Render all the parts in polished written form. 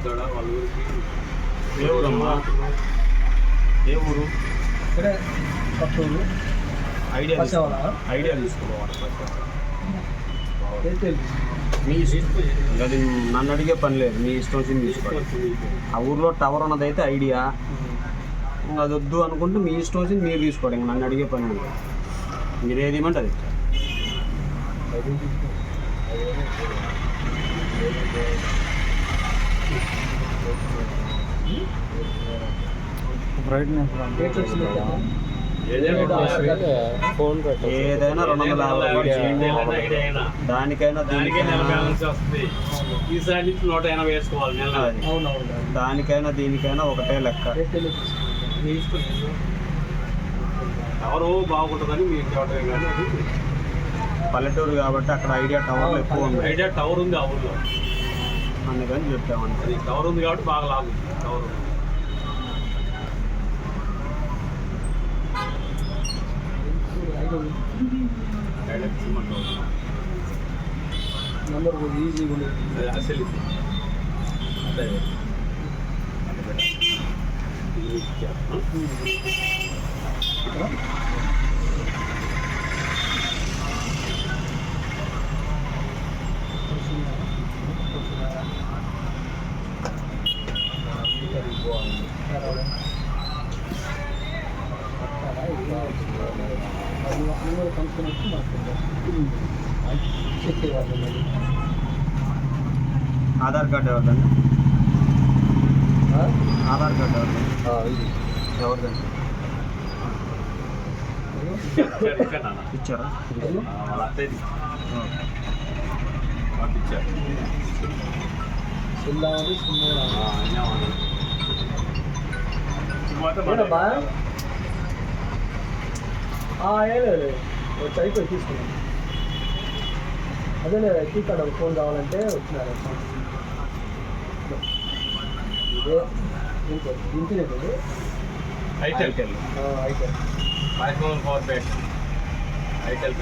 వాళ్ళ ఊరికి ఏ ఊరమ్మా? ఏ ఊరు? ఇక్కడే కొత్తూరు. ఐడియా తీసుకోవాలి. మీ అది నన్ను అడిగే పని లేదు, మీ ఇష్టం వచ్చింది తీసుకోవాలి. ఆ ఊర్లో టవర్ ఉన్నదైతే ఐడియా, అది వద్దు అనుకుంటే మీ ఇష్టం వచ్చింది మీరు తీసుకోండి. ఇంక నన్ను అడిగే పని లేదు, మీరు ఏది ఇవ్వమంటే అది. ఏదైనా 250, దానికైనా దానికైనా దీనికైనా ఒకటే లెక్క. ఎవరు బాగుంటుందని మీరు చెప్పడం కానీ అది పల్లెటూరు కాబట్టి అక్కడ ఐడియా టవర్ ఎక్కువ ఉంది. ఐడియా టవర్ ఉంది ఆ ఊళ్ళో, అందుకని చెప్పామండి. అది టవర్ ఉంది కాబట్టి బాగా లాభం. టవర్ నంబర్ ఈజీగా ఉండేది అసలు అదే ఆధార్ కార్డు ఎవరిదండి? ఆధార్ కార్డు ఎవరిదండి? ఇచ్చారా? అయిపోయి తీసుకున్నాం. అదే ఎక్కి కార్డు ఫోన్ కావాలంటే వచ్చినారు. ఇదే ఇంటినేది itel itel power back itel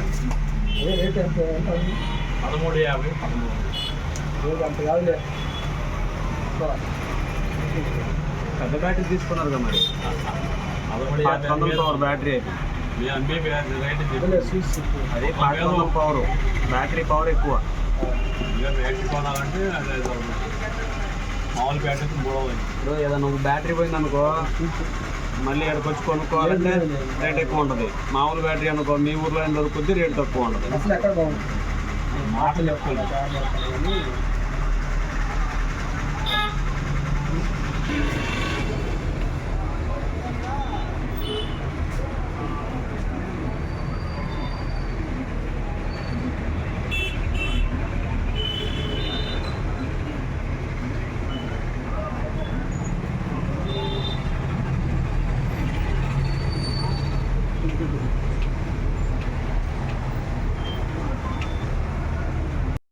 ఏ రేట్ ఎంత 1350. రేట్ అంత కాదులే. పెద్ద బ్యాటరీ తీసుకున్నారు కదా మరి, 500 పవర్ బ్యాటరీ అయితే అదే 500 పవర్ బ్యాటరీ పవర్ ఎక్కువ. బ్యాటరీ కొనాలంటే మామూలు బ్యాటరీ 300. ఇప్పుడు ఏదైనా నువ్వు బ్యాటరీ పోయిందనుకో మళ్ళీ ఎక్కడికి వచ్చి కొనుక్కోవాలంటే రేట్ ఎక్కువ ఉంటుంది. మామూలు బ్యాటరీ అనుకో మీ ఊర్లో ఏం దొరుకుద్ది, రేట్ తక్కువ ఉంటుంది. అసలు ఎక్కడ బాగుంటుంది మాటలు చెప్తాను.